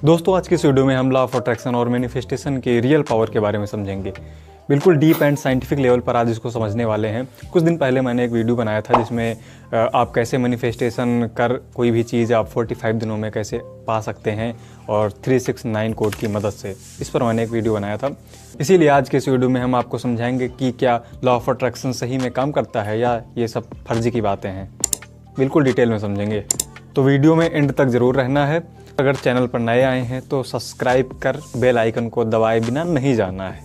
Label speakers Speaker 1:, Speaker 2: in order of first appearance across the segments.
Speaker 1: दोस्तों आज की इस वीडियो में हम लॉ ऑफ अट्रैक्शन और मैनिफेस्टेशन की रियल पावर के बारे में समझेंगे। बिल्कुल डीप एंड साइंटिफिक लेवल पर आज इसको समझने वाले हैं। कुछ दिन पहले मैंने एक वीडियो बनाया था जिसमें आप कैसे मैनिफेस्टेशन कर कोई भी चीज़ आप 45 दिनों में कैसे पा सकते हैं और 369 कोड की मदद से, इस पर मैंने एक वीडियो बनाया था। इसीलिए आज के इस वीडियो में हम आपको समझाएंगे कि क्या लॉ ऑफ अट्रैक्शन सही में काम करता है या ये सब फर्जी की बातें हैं। बिल्कुल डिटेल में समझेंगे, तो वीडियो में एंड तक ज़रूर रहना है। अगर चैनल पर नए आए हैं तो सब्सक्राइब कर बेल आइकन को दबाए बिना नहीं जाना है।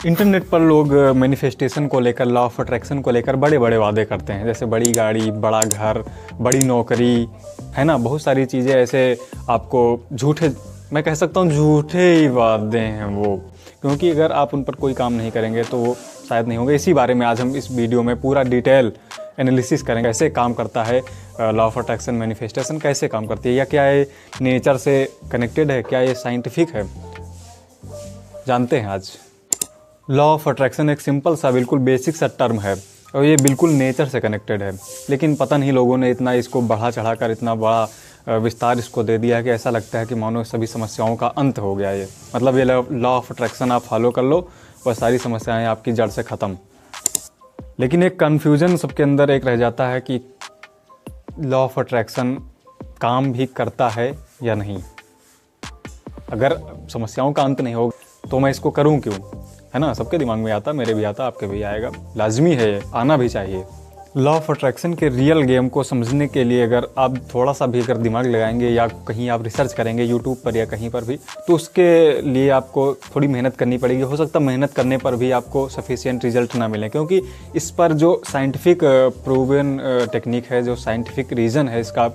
Speaker 1: इंटरनेट पर लोग मैनिफेस्टेशन को लेकर, लॉ ऑफ अट्रैक्शन को लेकर बड़े बड़े वादे करते हैं, जैसे बड़ी गाड़ी, बड़ा घर, बड़ी नौकरी, है ना। बहुत सारी चीज़ें ऐसे आपको झूठे, मैं कह सकता हूँ झूठे ही वादे हैं वो, क्योंकि अगर आप उन पर कोई काम नहीं करेंगे तो वो शायद नहीं होंगे। इसी बारे में आज हम इस वीडियो में पूरा डिटेल एनालिसिस करेंगे, कैसे काम करता है लॉ ऑफ अट्रैक्शन, मैनिफेस्टेशन कैसे काम करती है, या क्या ये नेचर से कनेक्टेड है, क्या ये साइंटिफिक है, जानते हैं आज। लॉ ऑफ अट्रैक्शन एक सिंपल सा, बिल्कुल बेसिक सा टर्म है और ये बिल्कुल नेचर से कनेक्टेड है, लेकिन पता नहीं लोगों ने इतना इसको बढ़ा चढ़ा कर इतना बड़ा विस्तार इसको दे दिया है कि ऐसा लगता है कि मानो सभी समस्याओं का अंत हो गया। ये मतलब ये लॉ ऑफ अट्रैक्शन आप फॉलो कर लो और सारी समस्याएं आपकी जड़ से ख़त्म। लेकिन एक कन्फ्यूज़न सबके अंदर एक रह जाता है कि लॉ ऑफ अट्रैक्शन काम भी करता है या नहीं। अगर समस्याओं का अंत नहीं होगा तो मैं इसको करूं क्यों, है ना। सबके दिमाग में आता, मेरे भी आता, आपके भी आएगा, लाजमी है, आना भी चाहिए। लॉ ऑफ अट्रैक्शन के रियल गेम को समझने के लिए अगर आप थोड़ा सा भी अगर दिमाग लगाएंगे या कहीं आप रिसर्च करेंगे यूट्यूब पर या कहीं पर भी, तो उसके लिए आपको थोड़ी मेहनत करनी पड़ेगी। हो सकता है मेहनत करने पर भी आपको सफिशिएंट रिजल्ट ना मिले, क्योंकि इस पर जो साइंटिफिक प्रूवन टेक्निक है, जो साइंटिफिक रीज़न है इसका,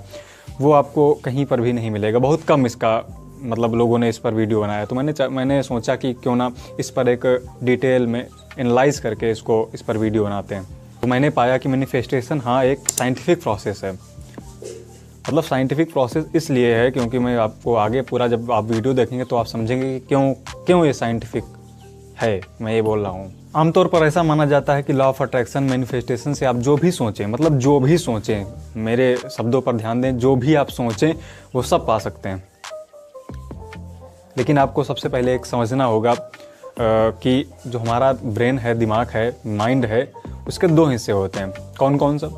Speaker 1: वो आपको कहीं पर भी नहीं मिलेगा। बहुत कम इसका मतलब लोगों ने इस पर वीडियो बनाया, तो मैंने सोचा कि क्यों ना इस पर एक डिटेल में एनालाइज करके इस पर वीडियो बनाते हैं। तो मैंने पाया कि मैनिफेस्टेशन हाँ एक साइंटिफिक प्रोसेस है। मतलब साइंटिफिक प्रोसेस इसलिए है क्योंकि मैं आपको आगे पूरा जब आप वीडियो देखेंगे तो आप समझेंगे कि क्यों ये साइंटिफिक है, मैं ये बोल रहा हूँ। आमतौर पर ऐसा माना जाता है कि लॉ ऑफ अट्रैक्शन, मैनिफेस्टेशन से आप जो भी सोचें, मतलब जो भी सोचें, मेरे शब्दों पर ध्यान दें, जो भी आप सोचें वो सब पा सकते हैं। लेकिन आपको सबसे पहले एक समझना होगा कि जो हमारा ब्रेन है, दिमाग है, माइंड है, उसके दो हिस्से होते हैं। कौन कौन सा?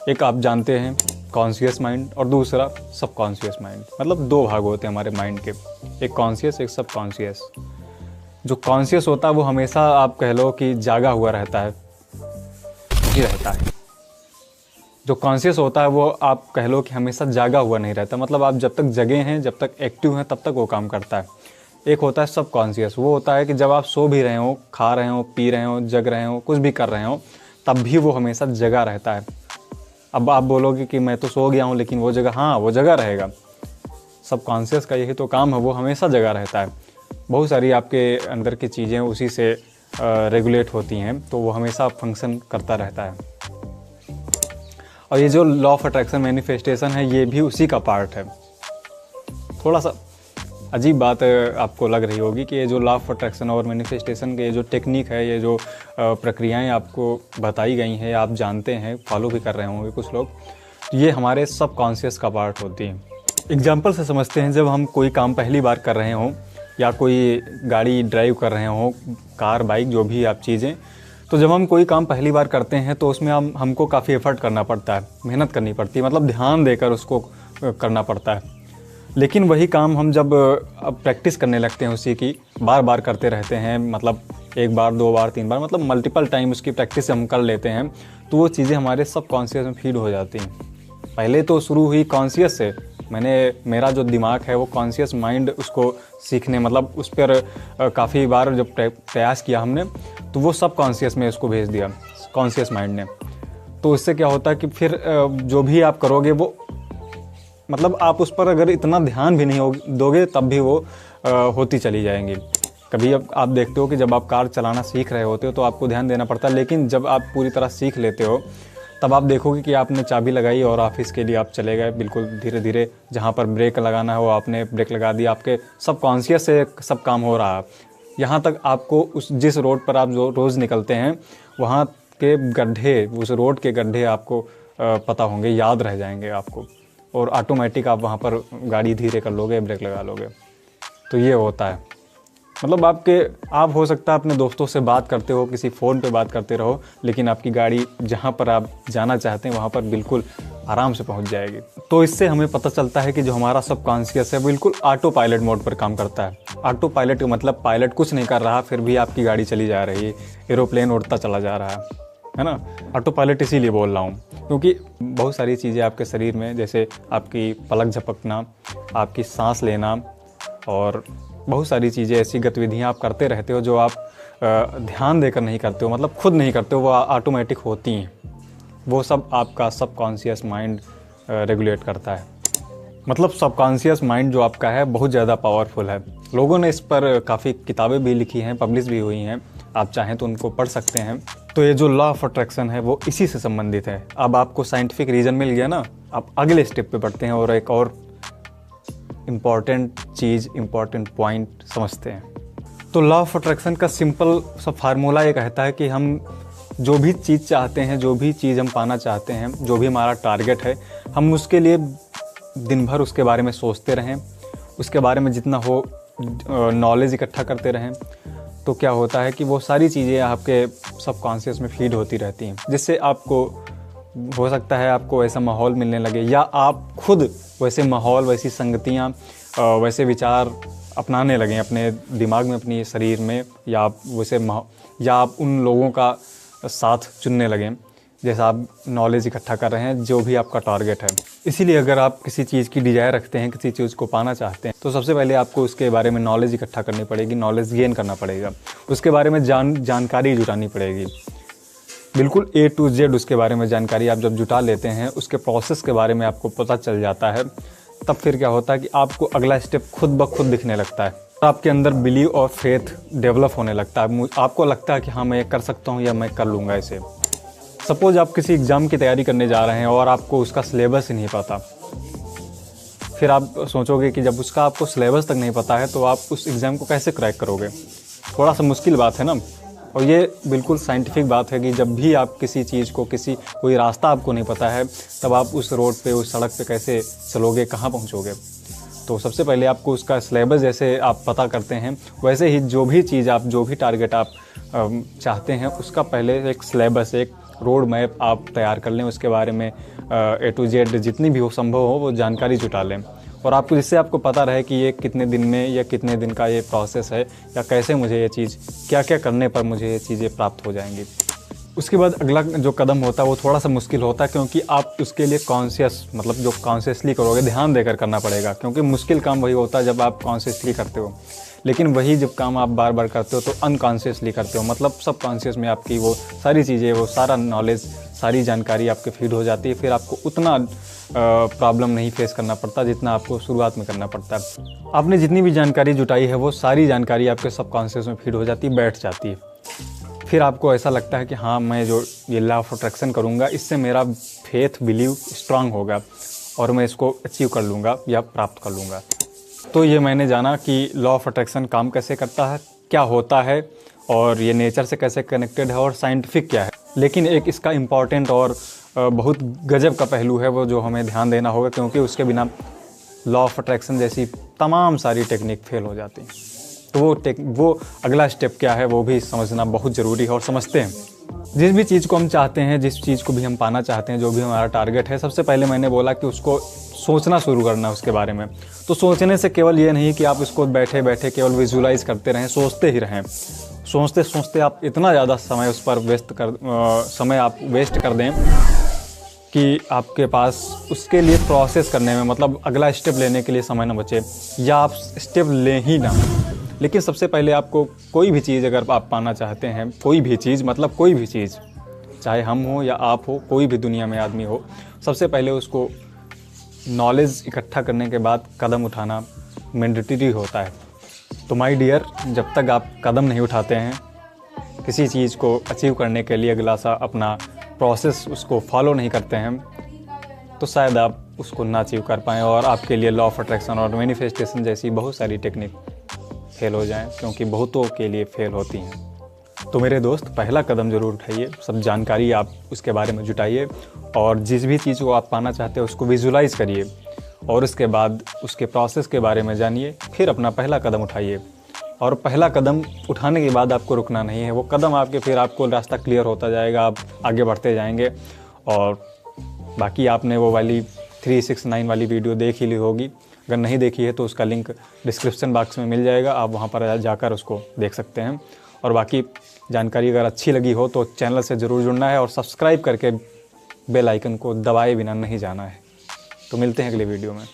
Speaker 1: एक आप जानते हैं कॉन्शियस माइंड और दूसरा सब कॉन्शियस माइंड। मतलब दो भाग होते हैं हमारे माइंड के, एक कॉन्शियस, एक सब कॉन्शियस। जो कॉन्शियस होता है वो हमेशा आप कह लो कि जागा हुआ रहता है, ही रहता है। जो कॉन्शियस होता है वो आप कह लो कि हमेशा जागा हुआ नहीं रहता, मतलब आप जब तक जगे हैं, जब तक एक्टिव हैं, तब तक वो काम करता है। एक होता है सब कॉन्शियस, वो होता है कि जब आप सो भी रहे हो, खा रहे हो, पी रहे हो, जग रहे हो, कुछ भी कर रहे हो, तब भी वो हमेशा जगा रहता है। अब आप बोलोगे कि मैं तो सो गया हूँ लेकिन वो जगह, हाँ वो जगा रहेगा। सब कॉन्शियस का यही तो काम है, वो हमेशा जगा रहता है। बहुत सारी आपके अंदर की चीज़ें उसी से रेगुलेट होती हैं, तो वो हमेशा फंक्शन करता रहता है। और ये जो लॉ ऑफ अट्रैक्शन, मैनिफेस्टेशन है, ये भी उसी का पार्ट है। थोड़ा सा अजीब बात आपको लग रही होगी कि ये जो लॉ ऑफ अट्रैक्शन और मैनिफेस्टेशन के जो टेक्निक है, ये जो प्रक्रियाएं आपको बताई गई हैं, आप जानते हैं, फॉलो भी कर रहे होंगे कुछ लोग, ये हमारे सब कॉन्शियस का पार्ट होती हैं। एग्जाम्पल से समझते हैं, जब हम कोई काम पहली बार कर रहे हों या कोई गाड़ी ड्राइव कर रहे हों, कार, बाइक, जो भी आप चीज़ें, तो जब हम कोई काम पहली बार करते हैं तो उसमें हमको काफ़ी एफर्ट करना पड़ता है, मेहनत करनी पड़ती है, मतलब ध्यान देकर उसको करना पड़ता है। लेकिन वही काम हम जब अब प्रैक्टिस करने लगते हैं, उसी की बार बार करते रहते हैं, मतलब एक बार, दो बार, तीन बार, मतलब मल्टीपल टाइम उसकी प्रैक्टिस हम कर लेते हैं, तो वो चीज़ें हमारे सब कॉन्शियस में फीड हो जाती हैं। पहले तो शुरू हुई कॉन्शियस से, मेरा जो दिमाग है वो कॉन्शियस माइंड उसको सीखने, मतलब उस पर काफ़ी बार जब प्रयास किया हमने, तो वो सब कॉन्शियस में उसको भेज दिया कॉन्शियस माइंड ने। तो इससे क्या होता है कि फिर जो भी आप करोगे वो, मतलब आप उस पर अगर इतना ध्यान भी नहीं दोगे तब भी वो होती चली जाएंगी। कभी अब आप देखते हो कि जब आप कार चलाना सीख रहे होते हो तो आपको ध्यान देना पड़ता है, लेकिन जब आप पूरी तरह सीख लेते हो तब आप देखोगे कि आपने चाबी लगाई और ऑफिस के लिए आप चले गए, बिल्कुल धीरे धीरे, जहाँ पर ब्रेक लगाना हो आपने ब्रेक लगा दिया, आपके सब कॉन्शियस से सब काम हो रहा है। यहाँ तक आपको उस जिस रोड पर आप जो रोज़ निकलते हैं वहाँ के गड्ढे, उस रोड के गड्ढे आपको पता होंगे, याद रह जाएंगे आपको। और ऑटोमेटिक आप वहाँ पर गाड़ी धीरे कर लोगे, ब्रेक लगा लोगे। तो ये होता है, मतलब आप हो सकता है अपने दोस्तों से बात करते हो, किसी फ़ोन पे बात करते रहो, लेकिन आपकी गाड़ी जहाँ पर आप जाना चाहते हैं वहाँ पर बिल्कुल आराम से पहुँच जाएगी। तो इससे हमें पता चलता है कि जो हमारा सबकॉन्शियस है बिल्कुल ऑटो पायलट मोड पर काम करता है। ऑटो पायलट का मतलब पायलट कुछ नहीं कर रहा, फिर भी आपकी गाड़ी चली जा रही है, एरोप्लेन उड़ता चला जा रहा है ना। ऑटो पायलट इसीलिए बोल रहा हूँ क्योंकि बहुत सारी चीज़ें आपके शरीर में, जैसे आपकी पलक झपकना, आपकी सांस लेना और बहुत सारी चीज़ें, ऐसी गतिविधियाँ आप करते रहते हो जो आप ध्यान देकर नहीं करते हो, मतलब खुद नहीं करते हो, वो ऑटोमेटिक होती हैं। वो सब आपका सबकॉन्शियस माइंड रेगुलेट करता है। मतलब सबकॉन्शियस माइंड जो आपका है बहुत ज़्यादा पावरफुल है। लोगों ने इस पर काफ़ी किताबें भी लिखी हैं, पब्लिश भी हुई हैं, आप चाहें तो उनको पढ़ सकते हैं। तो ये जो लॉ ऑफ अट्रैक्शन है वो इसी से संबंधित है। अब आपको साइंटिफिक रीज़न मिल गया ना, आप अगले स्टेप पे बढ़ते हैं और एक और इम्पॉर्टेंट चीज़, इम्पॉर्टेंट पॉइंट समझते हैं। तो लॉ ऑफ अट्रैक्शन का सिंपल सा फार्मूला ये कहता है कि हम जो भी चीज़ चाहते हैं, जो भी चीज़ हम पाना चाहते हैं, जो भी हमारा टारगेट है, हम उसके लिए दिन भर उसके बारे में सोचते रहें, उसके बारे में जितना हो नॉलेज इकट्ठा करते रहें। तो क्या होता है कि वो सारी चीज़ें आपके सबकॉन्शियस में फीड होती रहती हैं, जिससे आपको हो सकता है आपको ऐसा माहौल मिलने लगे, या आप खुद वैसे माहौल, वैसी संगतियाँ, वैसे विचार अपनाने लगें अपने दिमाग में, अपने शरीर में, या आप उन लोगों का साथ चुनने लगें जैसा आप नॉलेज इकट्ठा कर रहे हैं, जो भी आपका टारगेट है। इसीलिए अगर आप किसी चीज़ की डिज़ायर रखते हैं, किसी चीज़ को पाना चाहते हैं, तो सबसे पहले आपको उसके बारे में नॉलेज इकट्ठा करनी पड़ेगी, नॉलेज गेन करना पड़ेगा, उसके बारे में जानकारी जुटानी पड़ेगी। बिल्कुल A to Z उसके बारे में जानकारी आप जब जुटा लेते हैं, उसके प्रोसेस के बारे में आपको पता चल जाता है, तब फिर क्या होता है कि आपको अगला स्टेप खुद ब खुद दिखने लगता है। आपके अंदर बिलीव और फेथ डेवलप होने लगता है। आपको लगता है कि हाँ, मैं ये कर सकता हूँ या मैं कर लूँगा इसे। सपोज आप किसी एग्ज़ाम की तैयारी करने जा रहे हैं और आपको उसका सिलेबस ही नहीं पता, फिर आप सोचोगे कि जब उसका आपको सिलेबस तक नहीं पता है तो आप उस एग्ज़ाम को कैसे क्रैक करोगे। थोड़ा सा मुश्किल बात है ना। और ये बिल्कुल साइंटिफिक बात है कि जब भी आप किसी चीज़ को, कोई रास्ता आपको नहीं पता है, तब आप उस रोड पे, उस सड़क पे कैसे चलोगे, कहाँ पहुँचोगे। तो सबसे पहले आपको उसका सिलेबस जैसे आप पता करते हैं, वैसे ही जो भी टारगेट आप चाहते हैं, उसका पहले एक सिलेबस, एक रोड मैप आप तैयार कर लें। उसके बारे में A to Z जितनी भी हो संभव हो वो जानकारी जुटा लें, और जिससे आपको पता रहे कि ये कितने दिन में या कितने दिन का ये प्रोसेस है, या कैसे मुझे ये चीज़, क्या क्या करने पर मुझे ये चीज़ें प्राप्त हो जाएंगी। उसके बाद अगला जो कदम होता है वो थोड़ा सा मुश्किल होता है, क्योंकि आप उसके लिए मतलब जो कॉन्शियसली करोगे, ध्यान देकर करना पड़ेगा, क्योंकि मुश्किल काम वही होता है जब आप कॉन्शियसली करते हो। लेकिन वही जब काम आप बार बार करते हो तो अनकॉन्शियसली करते हो, मतलब सब कॉन्शियस में आपकी वो सारी चीज़ें, वो सारा नॉलेज, सारी जानकारी आपके फीड हो जाती है। फिर आपको उतना प्रॉब्लम नहीं फेस करना पड़ता जितना आपको शुरुआत में करना पड़ता है। आपने जितनी भी जानकारी जुटाई है वो सारी जानकारी आपके सबकॉन्शियस में फीड हो जाती है, बैठ जाती है। फिर आपको ऐसा लगता है कि हाँ, मैं जो ये लॉ ऑफ अट्रैक्शन करूँगा, इससे मेरा फेथ, बिलीव स्ट्रांग होगा और मैं इसको अचीव कर लूँगा या प्राप्त कर लूँगा। तो ये मैंने जाना कि लॉ ऑफ अट्रैक्शन काम कैसे करता है, क्या होता है, और ये नेचर से कैसे कनेक्टेड है, और साइंटिफिक क्या है। लेकिन एक इसका इम्पॉर्टेंट और बहुत गजब का पहलू है वो जो हमें ध्यान देना होगा, क्योंकि उसके बिना लॉ ऑफ अट्रैक्शन जैसी तमाम सारी टेक्निक फेल हो जाती हैं। तो वो अगला स्टेप क्या है वो भी समझना बहुत ज़रूरी है, और समझते हैं। जिस भी चीज़ को हम चाहते हैं, जिस चीज़ को भी हम पाना चाहते हैं, जो भी हमारा टारगेट है, सबसे पहले मैंने बोला कि उसको सोचना शुरू करना उसके बारे में। तो सोचने से केवल ये नहीं कि आप उसको बैठे बैठे केवल विजुलाइज करते रहें, सोचते ही रहें। सोचते सोचते आप इतना ज़्यादा समय उस पर वेस्ट कर दें कि आपके पास उसके लिए प्रोसेस करने में, मतलब अगला स्टेप लेने के लिए समय न बचे, या आप स्टेप लें ही ना। लेकिन सबसे पहले आपको कोई भी चीज़ अगर आप पाना चाहते हैं, कोई भी चीज़, मतलब कोई भी चीज़, चाहे हम हो या आप हो, कोई भी दुनिया में आदमी हो, सबसे पहले उसको नॉलेज इकट्ठा करने के बाद कदम उठाना मैंडेटरी होता है। तो माय डियर, जब तक आप कदम नहीं उठाते हैं किसी चीज़ को अचीव करने के लिए, अगला सा अपना प्रोसेस उसको फॉलो नहीं करते हैं, तो शायद आप उसको ना अचीव कर पाएँ, और आपके लिए लॉ ऑफ अट्रैक्शन और मैनिफेस्टेशन जैसी बहुत सारी टेक्निक फेल हो जाएं, क्योंकि बहुतों के लिए फेल होती हैं। तो मेरे दोस्त, पहला कदम ज़रूर उठाइए, सब जानकारी आप उसके बारे में जुटाइए, और जिस भी चीज़ को आप पाना चाहते हैं उसको विजुलाइज़ करिए। और उसके बाद उसके प्रोसेस के बारे में जानिए, फिर अपना पहला कदम उठाइए। और पहला कदम उठाने के बाद आपको रुकना नहीं है, वो कदम आपके फिर आपको रास्ता क्लियर होता जाएगा, आप आगे बढ़ते जाएंगे। और बाकी आपने वो वाली 369 वाली वीडियो देख ही ली होगी, अगर नहीं देखी है तो उसका लिंक डिस्क्रिप्शन बॉक्स में मिल जाएगा, आप वहाँ पर जाकर उसको देख सकते हैं। और बाकी जानकारी अगर अच्छी लगी हो तो चैनल से ज़रूर जुड़ना है और सब्सक्राइब करके बेल आइकन को दबाए बिना नहीं जाना है। तो मिलते हैं अगले वीडियो में।